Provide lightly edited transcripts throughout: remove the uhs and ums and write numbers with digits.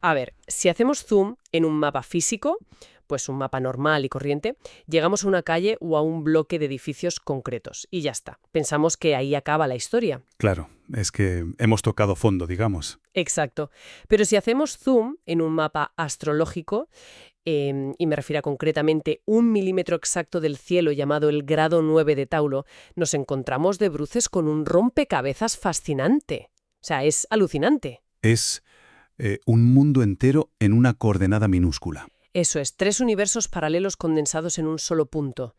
A ver, si hacemos zoom en un mapa físico, pues un mapa normal y corriente, llegamos a una calle o a un bloque de edificios concretos y ya está. Pensamos que ahí acaba la historia. Claro, es que hemos tocado fondo, digamos. Exacto. Pero si hacemos zoom en un mapa astrológico, y me refiero a concretamente 1 milímetro exacto del cielo llamado el grado 9 de Tauro, nos encontramos de bruces con un rompecabezas fascinante. O sea, es alucinante. Es un mundo entero en una coordenada minúscula. Eso es, 3 universos paralelos condensados en un solo punto.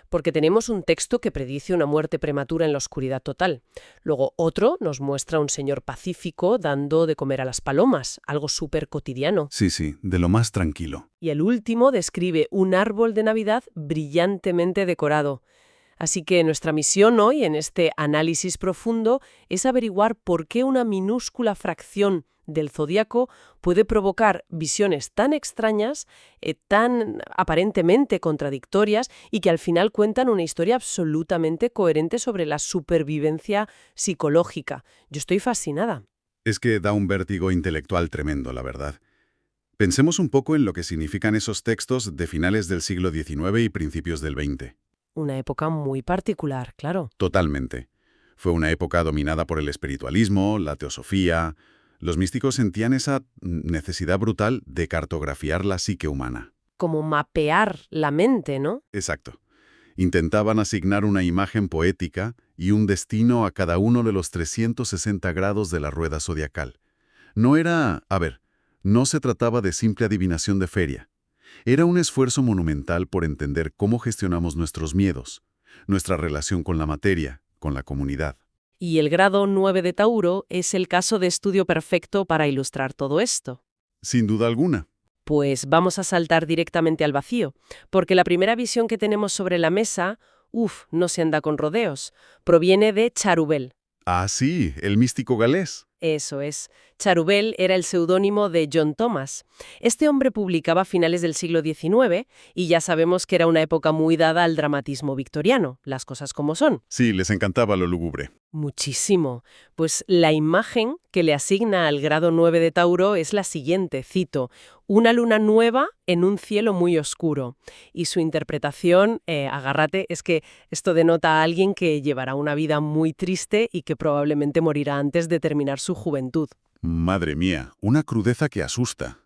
Porque tenemos un texto que predice una muerte prematura en la oscuridad total. Luego otro nos muestra a un señor pacífico dando de comer a las palomas, algo súper cotidiano. Sí, sí, de lo más tranquilo. Y el último describe un árbol de Navidad brillantemente decorado. Así que nuestra misión hoy, en este análisis profundo, es averiguar por qué una minúscula fracción del zodiaco puede provocar visiones tan extrañas, tan aparentemente contradictorias y que al final cuentan una historia absolutamente coherente sobre la supervivencia psicológica. Yo estoy fascinada. Es que da un vértigo intelectual tremendo, la verdad. Pensemos un poco en lo que significan esos textos de finales del siglo XIX y principios del XX. Una época muy particular, claro. Totalmente. Fue una época dominada por el espiritualismo, la teosofía. Los místicos sentían esa necesidad brutal de cartografiar la psique humana. Como mapear la mente, ¿no? Exacto. Intentaban asignar una imagen poética y un destino a cada uno de los 360 grados de la rueda zodiacal. No se trataba de simple adivinación de feria. Era un esfuerzo monumental por entender cómo gestionamos nuestros miedos, nuestra relación con la materia, con la comunidad. Y el grado 9 de Tauro es el caso de estudio perfecto para ilustrar todo esto. Sin duda alguna. Pues vamos a saltar directamente al vacío, porque la primera visión que tenemos sobre la mesa, no se anda con rodeos, proviene de Charubel. Ah, sí, el místico galés. Eso es. Charubel era el seudónimo de John Thomas. Este hombre publicaba a finales del siglo XIX y ya sabemos que era una época muy dada al dramatismo victoriano, las cosas como son. Sí, les encantaba lo lúgubre. Muchísimo. Pues la imagen que le asigna al grado 9 de Tauro es la siguiente, cito, una luna nueva en un cielo muy oscuro. Y su interpretación, agárrate, es que esto denota a alguien que llevará una vida muy triste y que probablemente morirá antes de terminar su juventud. Madre mía, una crudeza que asusta.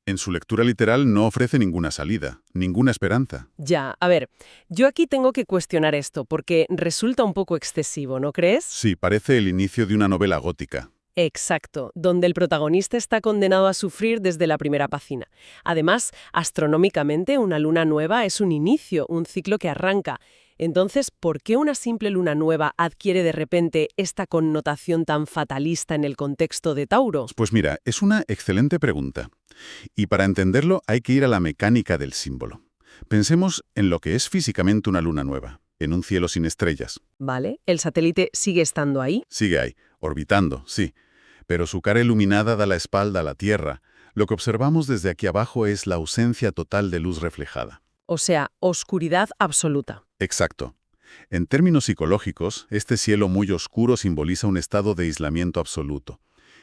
En su lectura literal no ofrece ninguna salida, ninguna esperanza. Ya, a ver, yo aquí tengo que cuestionar esto porque resulta un poco excesivo, ¿no crees? Sí, parece el inicio de una novela gótica. Exacto, donde el protagonista está condenado a sufrir desde la primera página. Además, astronómicamente, una luna nueva es un inicio, un ciclo que arranca. Entonces, ¿por qué una simple luna nueva adquiere de repente esta connotación tan fatalista en el contexto de Tauro? Pues mira, es una excelente pregunta. Y para entenderlo hay que ir a la mecánica del símbolo. Pensemos en lo que es físicamente una luna nueva, en un cielo sin estrellas. Vale, el satélite sigue estando ahí. Sigue ahí, orbitando, sí. Pero su cara iluminada da la espalda a la Tierra. Lo que observamos desde aquí abajo es la ausencia total de luz reflejada. O sea, oscuridad absoluta. Exacto. En términos psicológicos, este cielo muy oscuro simboliza un estado de aislamiento absoluto.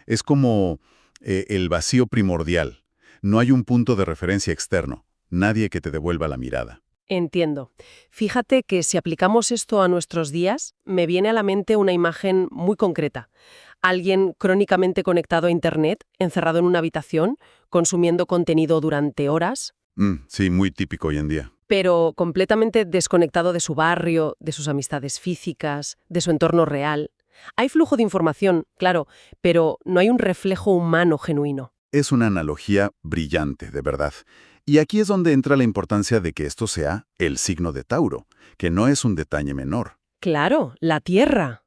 Es como el vacío primordial. No hay un punto de referencia externo, nadie que te devuelva la mirada. Entiendo. Fíjate que si aplicamos esto a nuestros días, me viene a la mente una imagen muy concreta. Alguien crónicamente conectado a Internet, encerrado en una habitación, consumiendo contenido durante horas, Sí, muy típico hoy en día. pero completamente desconectado de su barrio, de sus amistades físicas, de su entorno real. Hay flujo de información, claro, pero no hay un reflejo humano genuino. Es una analogía brillante, de verdad. Y aquí es donde entra la importancia de que esto sea el signo de Tauro, que no es un detalle menor. Claro, la Tierra.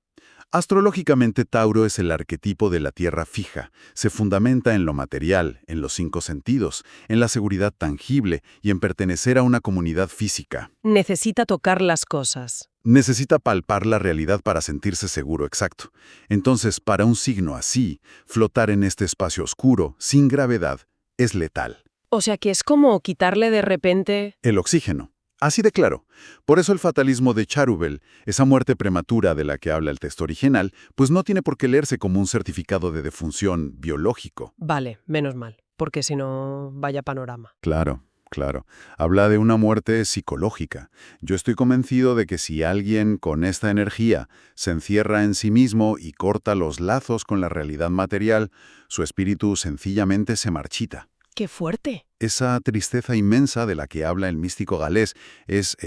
Astrológicamente, Tauro es el arquetipo de la Tierra fija. Se fundamenta en lo material, en los 5 sentidos, en la seguridad tangible y en pertenecer a una comunidad física. Necesita tocar las cosas. Necesita palpar la realidad para sentirse seguro, exacto. Entonces, para un signo así, flotar en este espacio oscuro, sin gravedad, es letal. O sea que es como quitarle de repente... El oxígeno. Así de claro. Por eso el fatalismo de Charubel, esa muerte prematura de la que habla el texto original, pues no tiene por qué leerse como un certificado de defunción biológico. Vale, menos mal. porque si no, vaya panorama. Claro, claro. Habla de una muerte psicológica. Yo estoy convencido de que si alguien con esta energía se encierra en sí mismo y corta los lazos con la realidad material, su espíritu sencillamente se marchita. ¡Qué fuerte! Esa tristeza inmensa de la que habla el místico galés es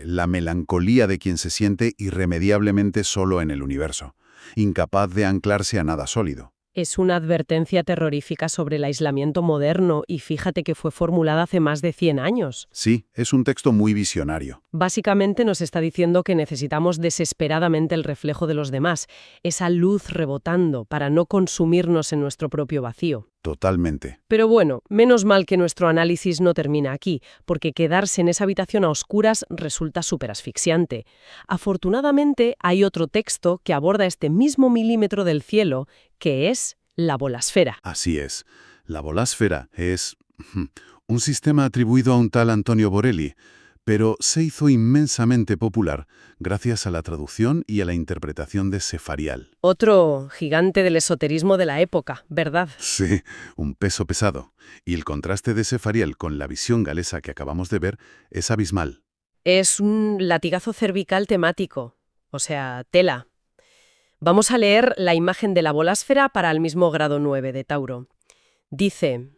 la melancolía de quien se siente irremediablemente solo en el universo, incapaz de anclarse a nada sólido. Es una advertencia terrorífica sobre el aislamiento moderno y fíjate que fue formulada hace más de 100 años. Sí, es un texto muy visionario. Básicamente nos está diciendo que necesitamos desesperadamente el reflejo de los demás, esa luz rebotando para no consumirnos en nuestro propio vacío. Totalmente. Pero bueno, menos mal que nuestro análisis no termina aquí, porque quedarse en esa habitación a oscuras resulta súper asfixiante. Afortunadamente, hay otro texto que aborda este mismo milímetro del cielo, que es la bolasfera. Así es. La bolasfera es un sistema atribuido a un tal Antonio Borelli, pero se hizo inmensamente popular gracias a la traducción y a la interpretación de Sefarial. Otro gigante del esoterismo de la época, ¿verdad? Sí, un peso pesado. Y el contraste de Sefarial con la visión galesa que acabamos de ver es abismal. Es un latigazo cervical temático, o sea, tela. Vamos a leer la imagen de la bolasfera para el mismo grado 9 de Tauro. Dice,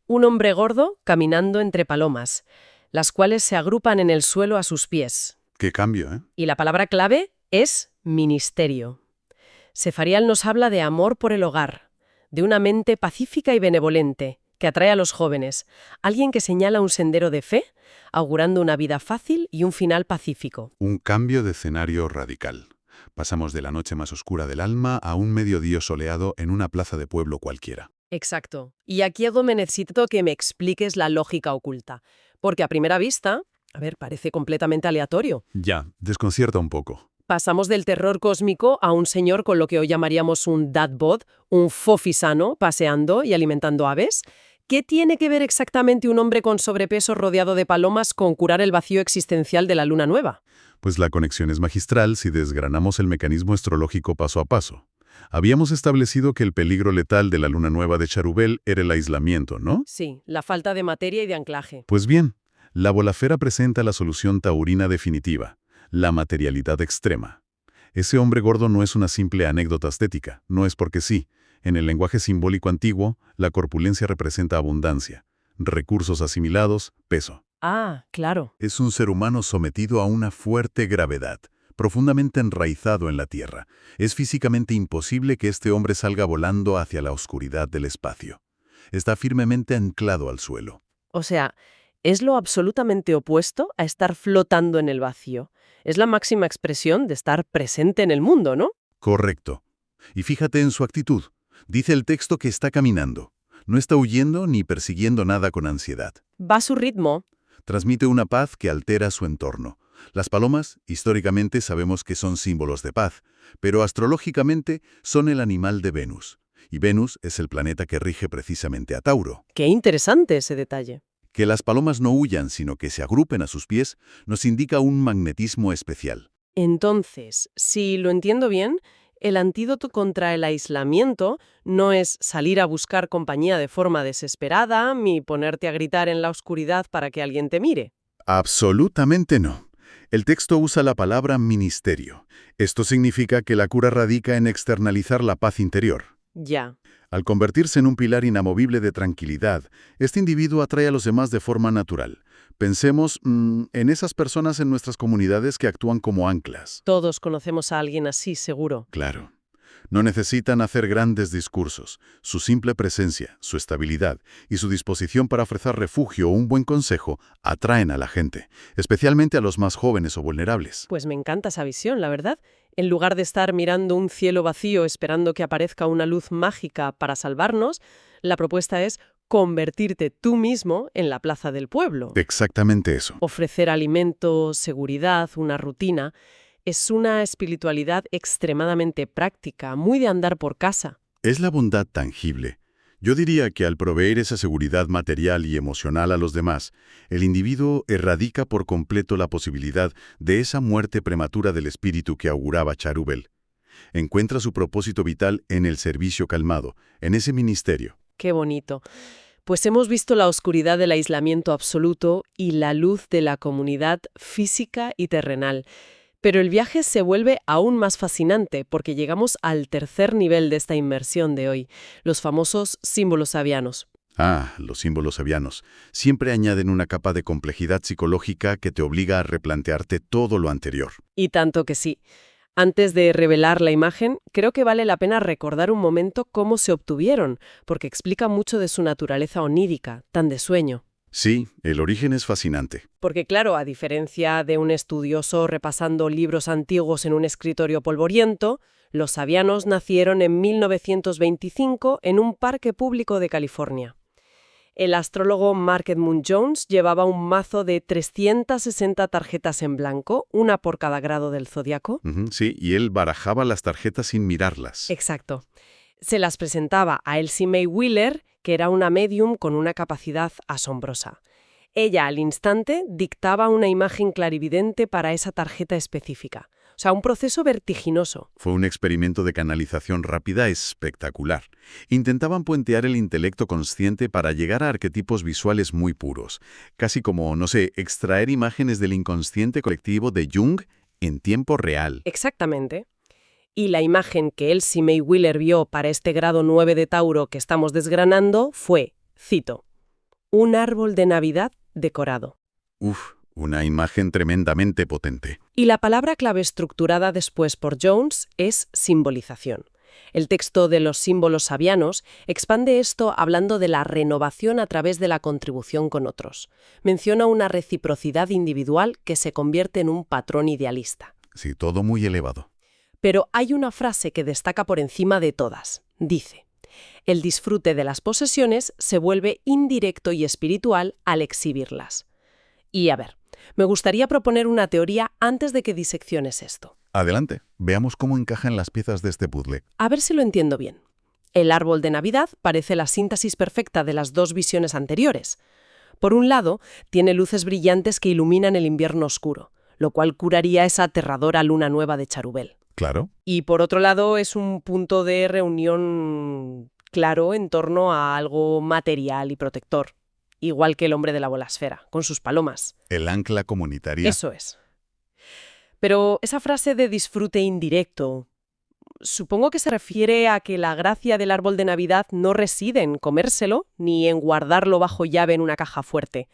un hombre gordo caminando entre palomas, las cuales se agrupan en el suelo a sus pies. Qué cambio, ¿eh? Y la palabra clave es ministerio. Sefarial nos habla de amor por el hogar, de una mente pacífica y benevolente, que atrae a los jóvenes, alguien que señala un sendero de fe, augurando una vida fácil y un final pacífico. Un cambio de escenario radical. Pasamos de la noche más oscura del alma a un mediodía soleado en una plaza de pueblo cualquiera. Exacto. Y aquí es donde necesito que me expliques la lógica oculta. Porque a primera vista, parece completamente aleatorio. Ya, desconcierta un poco. Pasamos del terror cósmico a un señor con lo que hoy llamaríamos un dadbod, un fofisano, paseando y alimentando aves. ¿Qué tiene que ver exactamente un hombre con sobrepeso rodeado de palomas con curar el vacío existencial de la luna nueva? Pues la conexión es magistral si desgranamos el mecanismo astrológico paso a paso. Habíamos establecido que el peligro letal de la luna nueva de Charubel era el aislamiento, ¿no? Sí, la falta de materia y de anclaje. Pues bien, la bolasfera presenta la solución taurina definitiva, la materialidad extrema. Ese hombre gordo no es una simple anécdota estética, no es porque sí. En el lenguaje simbólico antiguo, la corpulencia representa abundancia, recursos asimilados, peso. Ah, claro. Es un ser humano sometido a una fuerte gravedad, profundamente enraizado en la tierra. Es físicamente imposible que este hombre salga volando hacia la oscuridad del espacio. Está firmemente anclado al suelo. O sea, es lo absolutamente opuesto a estar flotando en el vacío. Es la máxima expresión de estar presente en el mundo, ¿no? Correcto. Y fíjate en su actitud. Dice el texto que está caminando. No está huyendo ni persiguiendo nada con ansiedad. Va a su ritmo. Transmite una paz que altera su entorno. Las palomas, históricamente sabemos que son símbolos de paz, pero astrológicamente son el animal de Venus. Y Venus es el planeta que rige precisamente a Tauro. Qué interesante ese detalle. Que las palomas no huyan, sino que se agrupen a sus pies, nos indica un magnetismo especial. Entonces, si lo entiendo bien, el antídoto contra el aislamiento no es salir a buscar compañía de forma desesperada ni ponerte a gritar en la oscuridad para que alguien te mire. Absolutamente no. El texto usa la palabra ministerio. Esto significa que la cura radica en externalizar la paz interior. Ya. Al convertirse en un pilar inamovible de tranquilidad, este individuo atrae a los demás de forma natural. Pensemos en esas personas en nuestras comunidades que actúan como anclas. Todos conocemos a alguien así, seguro. Claro. No necesitan hacer grandes discursos. Su simple presencia, su estabilidad y su disposición para ofrecer refugio o un buen consejo atraen a la gente, especialmente a los más jóvenes o vulnerables. Pues me encanta esa visión, la verdad. En lugar de estar mirando un cielo vacío esperando que aparezca una luz mágica para salvarnos, la propuesta es convertirte tú mismo en la plaza del pueblo. Exactamente eso. Ofrecer alimento, seguridad, una rutina. Es una espiritualidad extremadamente práctica, muy de andar por casa. Es la bondad tangible. Yo diría que al proveer esa seguridad material y emocional a los demás, el individuo erradica por completo la posibilidad de esa muerte prematura del espíritu que auguraba Charubel. Encuentra su propósito vital en el servicio calmado, en ese ministerio. Qué bonito. Pues hemos visto la oscuridad del aislamiento absoluto y la luz de la comunidad física y terrenal. Pero el viaje se vuelve aún más fascinante porque llegamos al tercer nivel de esta inmersión de hoy, los famosos símbolos sabianos. Ah, los símbolos sabianos. Siempre añaden una capa de complejidad psicológica que te obliga a replantearte todo lo anterior. Y tanto que sí. Antes de revelar la imagen, creo que vale la pena recordar un momento cómo se obtuvieron, porque explica mucho de su naturaleza onírica, tan de sueño. Sí, el origen es fascinante. Porque claro, a diferencia de un estudioso repasando libros antiguos en un escritorio polvoriento, los sabianos nacieron en 1925 en un parque público de California. El astrólogo Mark Edmund Jones llevaba un mazo de 360 tarjetas en blanco, una por cada grado del zodiaco. Sí, y él barajaba las tarjetas sin mirarlas. Exacto. Se las presentaba a Elsie Mae Wheeler, que era una médium con una capacidad asombrosa. Ella, al instante, dictaba una imagen clarividente para esa tarjeta específica. O sea, un proceso vertiginoso. Fue un experimento de canalización rápida espectacular. Intentaban puentear el intelecto consciente para llegar a arquetipos visuales muy puros. Casi como, no sé, extraer imágenes del inconsciente colectivo de Jung en tiempo real. Exactamente. Y la imagen que Elsie Mae Wheeler vio para este grado 9 de Tauro que estamos desgranando fue, cito, un árbol de Navidad decorado. Uf, una imagen tremendamente potente. Y la palabra clave estructurada después por Jones es simbolización. El texto de los símbolos sabianos expande esto hablando de la renovación a través de la contribución con otros. Menciona una reciprocidad individual que se convierte en un patrón idealista. Sí, todo muy elevado. Pero hay una frase que destaca por encima de todas. Dice, el disfrute de las posesiones se vuelve indirecto y espiritual al exhibirlas. Y a ver, me gustaría proponer una teoría antes de que disecciones esto. Adelante, veamos cómo encajan las piezas de este puzzle. A ver si lo entiendo bien. El árbol de Navidad parece la síntesis perfecta de las dos visiones anteriores. Por un lado, tiene luces brillantes que iluminan el invierno oscuro, lo cual curaría esa aterradora luna nueva de Charubel. Claro. Y por otro lado, es un punto de reunión claro en torno a algo material y protector, igual que el hombre de la bolasfera, con sus palomas. El ancla comunitaria. Eso es. Pero esa frase de disfrute indirecto, supongo que se refiere a que la gracia del árbol de Navidad no reside en comérselo ni en guardarlo bajo llave en una caja fuerte.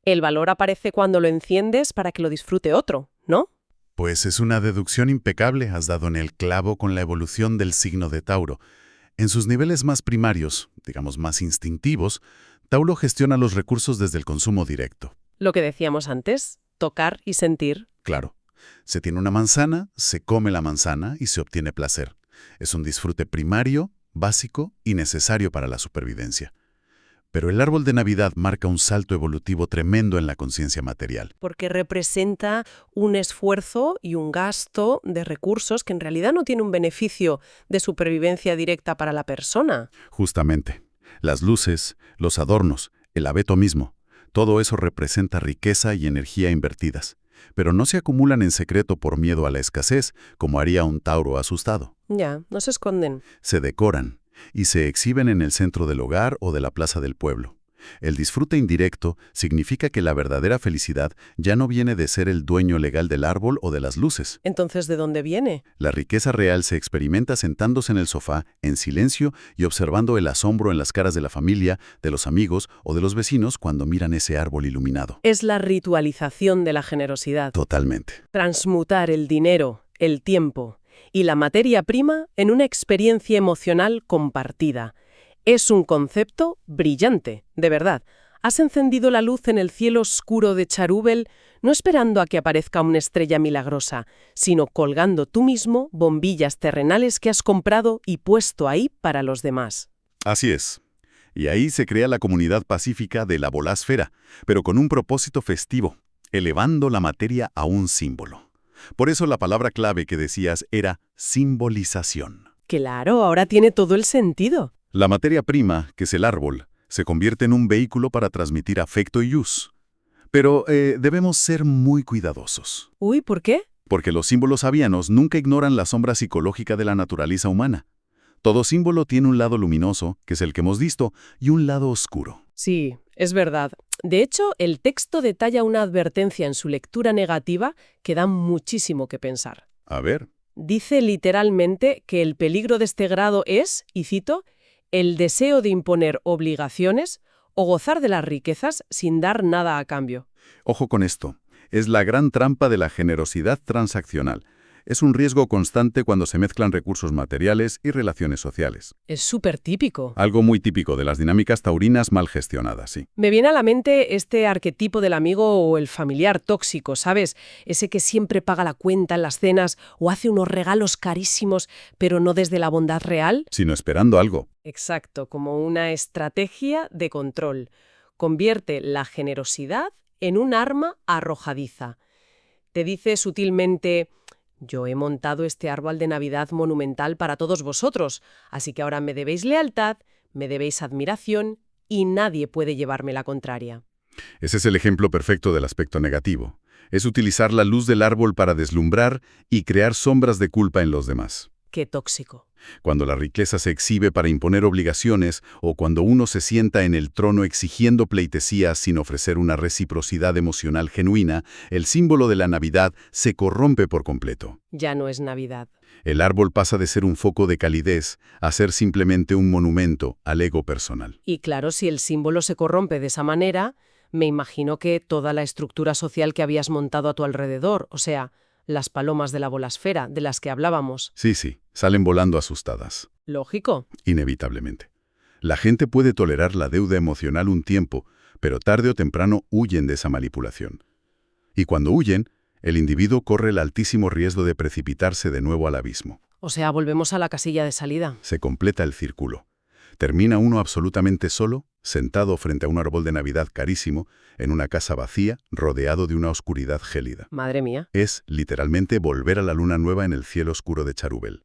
El valor aparece cuando lo enciendes para que lo disfrute otro, ¿no? Pues es una deducción impecable, has dado en el clavo con la evolución del signo de Tauro. En sus niveles más primarios, digamos más instintivos, Tauro gestiona los recursos desde el consumo directo. Lo que decíamos antes, tocar y sentir. Claro, se tiene una manzana, se come la manzana y se obtiene placer. Es un disfrute primario, básico y necesario para la supervivencia. Pero el árbol de Navidad marca un salto evolutivo tremendo en la conciencia material. Porque representa un esfuerzo y un gasto de recursos que en realidad no tiene un beneficio de supervivencia directa para la persona. Justamente. Las luces, los adornos, el abeto mismo, todo eso representa riqueza y energía invertidas. Pero no se acumulan en secreto por miedo a la escasez, como haría un Tauro asustado. Ya, no se esconden. Se decoran y se exhiben en el centro del hogar o de la plaza del pueblo. El disfrute indirecto significa que la verdadera felicidad ya no viene de ser el dueño legal del árbol o de las luces. Entonces, ¿de dónde viene? La riqueza real se experimenta sentándose en el sofá, en silencio y observando el asombro en las caras de la familia, de los amigos o de los vecinos cuando miran ese árbol iluminado. Es la ritualización de la generosidad. Totalmente. Transmutar el dinero, el tiempo y la materia prima en una experiencia emocional compartida. Es un concepto brillante, de verdad. Has encendido la luz en el cielo oscuro de Charubel, no esperando a que aparezca una estrella milagrosa, sino colgando tú mismo bombillas terrenales que has comprado y puesto ahí para los demás. Así es. Y ahí se crea la comunidad pacífica de la bolasfera, pero con un propósito festivo, elevando la materia a un símbolo. Por eso la palabra clave que decías era simbolización. Claro, ahora tiene todo el sentido. La materia prima, que es el árbol, se convierte en un vehículo para transmitir afecto y luz. Pero debemos ser muy cuidadosos. Uy, ¿por qué? Porque los símbolos sabianos nunca ignoran la sombra psicológica de la naturaleza humana. Todo símbolo tiene un lado luminoso, que es el que hemos visto, y un lado oscuro. Sí, es verdad. De hecho, el texto detalla una advertencia en su lectura negativa que da muchísimo que pensar. A ver, Dice literalmente que el peligro de este grado es, y cito, el deseo de imponer obligaciones o gozar de las riquezas sin dar nada a cambio. ojo con esto. Es la gran trampa de la generosidad transaccional. Es un riesgo constante cuando se mezclan recursos materiales y relaciones sociales. Es súper típico. Algo muy típico de las dinámicas taurinas mal gestionadas, sí. Me viene a la mente este arquetipo del amigo o el familiar tóxico, ¿sabes? Ese que siempre paga la cuenta en las cenas o hace unos regalos carísimos, pero no desde la bondad real. Sino esperando algo. Exacto, como una estrategia de control. Convierte la generosidad en un arma arrojadiza. Te dice sutilmente: yo he montado este árbol de Navidad monumental para todos vosotros, así que ahora me debéis lealtad, me debéis admiración y nadie puede llevarme la contraria. Ese es el ejemplo perfecto del aspecto negativo. Es utilizar la luz del árbol para deslumbrar y crear sombras de culpa en los demás. ¡Qué tóxico! Cuando la riqueza se exhibe para imponer obligaciones o cuando uno se sienta en el trono exigiendo pleitesías sin ofrecer una reciprocidad emocional genuina, el símbolo de la Navidad se corrompe por completo. Ya no es Navidad. El árbol pasa de ser un foco de calidez a ser simplemente un monumento al ego personal. Y claro, si el símbolo se corrompe de esa manera, me imagino que toda la estructura social que habías montado a tu alrededor, o sea, las palomas de la bolasfera de las que hablábamos. Sí, salen volando asustadas. Lógico. Inevitablemente. La gente puede tolerar la deuda emocional un tiempo, pero tarde o temprano huyen de esa manipulación. Y cuando huyen, el individuo corre el altísimo riesgo de precipitarse de nuevo al abismo. O sea, volvemos a la casilla de salida. Se completa el círculo. Termina uno absolutamente solo, sentado frente a un árbol de Navidad carísimo, en una casa vacía, rodeado de una oscuridad gélida. Madre mía. Es, literalmente, volver a la luna nueva en el cielo oscuro de Cherúbal.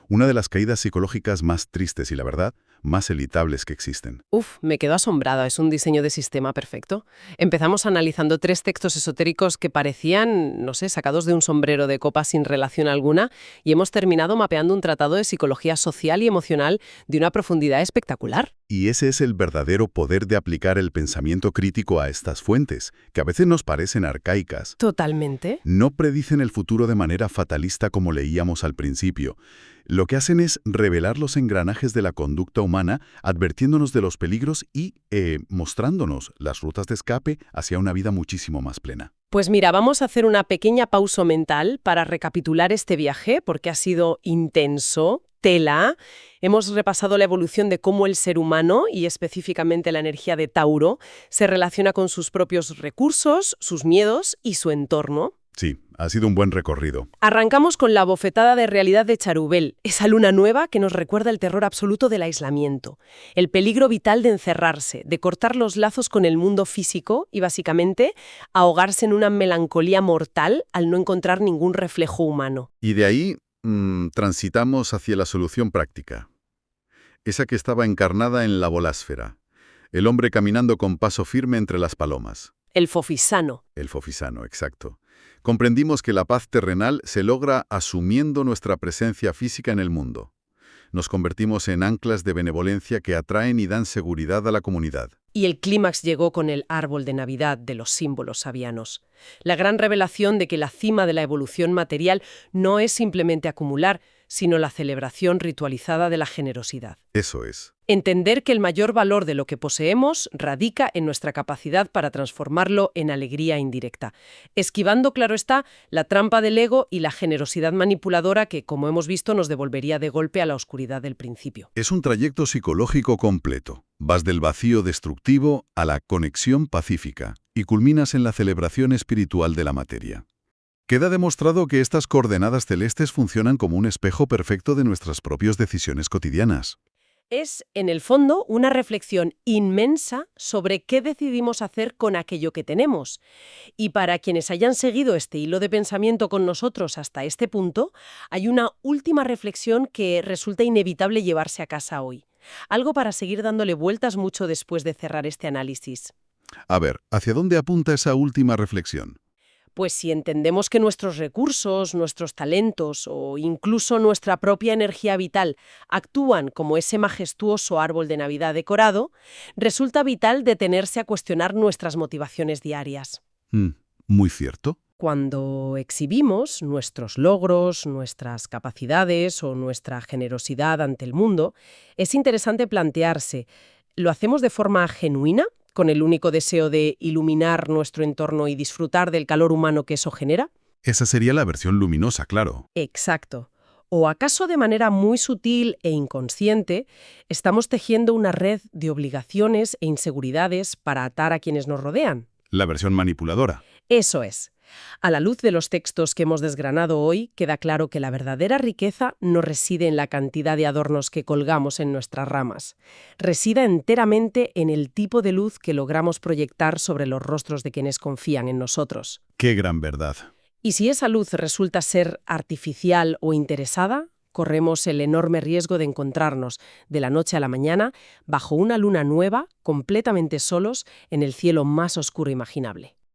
Una de las caídas psicológicas más tristes y, la verdad, más evitables que existen. Uf, me quedo asombrada, es un diseño de sistema perfecto. Empezamos analizando 3 textos esotéricos que parecían, no sé, sacados de un sombrero de copa sin relación alguna, y hemos terminado mapeando un tratado de psicología social y emocional de una profundidad espectacular. Y ese es el verdadero poder de aplicar el pensamiento crítico a estas fuentes, que a veces nos parecen arcaicas. Totalmente. No predicen el futuro de manera fatalista como leíamos al principio. Lo que hacen es revelar los engranajes de la conducta humana, advirtiéndonos de los peligros y mostrándonos las rutas de escape hacia una vida muchísimo más plena. Pues mira, vamos a hacer una pequeña pausa mental para recapitular este viaje, porque ha sido intenso, tela. Hemos repasado la evolución de cómo el ser humano, y específicamente la energía de Tauro, se relaciona con sus propios recursos, sus miedos y su entorno. Sí, ha sido un buen recorrido. Arrancamos con la bofetada de realidad de Cherúbal, esa luna nueva que nos recuerda el terror absoluto del aislamiento, el peligro vital de encerrarse, de cortar los lazos con el mundo físico y, básicamente, ahogarse en una melancolía mortal al no encontrar ningún reflejo humano. Y de ahí transitamos hacia la solución práctica. Esa que estaba encarnada en la bolásfera. El hombre caminando con paso firme entre las palomas. El fofisano. El fofisano, exacto. Comprendimos que la paz terrenal se logra asumiendo nuestra presencia física en el mundo. Nos convertimos en anclas de benevolencia que atraen y dan seguridad a la comunidad. Y el clímax llegó con el árbol de Navidad de los símbolos sabianos. La gran revelación de que la cima de la evolución material no es simplemente acumular, sino la celebración ritualizada de la generosidad. Eso es. Entender que el mayor valor de lo que poseemos radica en nuestra capacidad para transformarlo en alegría indirecta, esquivando, claro está, la trampa del ego y la generosidad manipuladora que, como hemos visto, nos devolvería de golpe a la oscuridad del principio. Es un trayecto psicológico completo. Vas del vacío destructivo a la conexión pacífica y culminas en la celebración espiritual de la materia. Queda demostrado que estas coordenadas celestes funcionan como un espejo perfecto de nuestras propias decisiones cotidianas. Es, en el fondo, una reflexión inmensa sobre qué decidimos hacer con aquello que tenemos. Y para quienes hayan seguido este hilo de pensamiento con nosotros hasta este punto, hay una última reflexión que resulta inevitable llevarse a casa hoy. Algo para seguir dándole vueltas mucho después de cerrar este análisis. A ver, ¿hacia dónde apunta esa última reflexión? Pues si entendemos que nuestros recursos, nuestros talentos o incluso nuestra propia energía vital actúan como ese majestuoso árbol de Navidad decorado, resulta vital detenerse a cuestionar nuestras motivaciones diarias. Muy cierto. Cuando exhibimos nuestros logros, nuestras capacidades o nuestra generosidad ante el mundo, es interesante plantearse, ¿lo hacemos de forma genuina, con el único deseo de iluminar nuestro entorno y disfrutar del calor humano que eso genera? Esa sería la versión luminosa, claro. Exacto. ¿O acaso de manera muy sutil e inconsciente estamos tejiendo una red de obligaciones e inseguridades para atar a quienes nos rodean? La versión manipuladora. Eso es. A la luz de los textos que hemos desgranado hoy, queda claro que la verdadera riqueza no reside en la cantidad de adornos que colgamos en nuestras ramas. Reside enteramente en el tipo de luz que logramos proyectar sobre los rostros de quienes confían en nosotros. Qué gran verdad. Y si esa luz resulta ser artificial o interesada, corremos el enorme riesgo de encontrarnos, de la noche a la mañana, bajo una luna nueva, completamente solos, en el cielo más oscuro imaginable.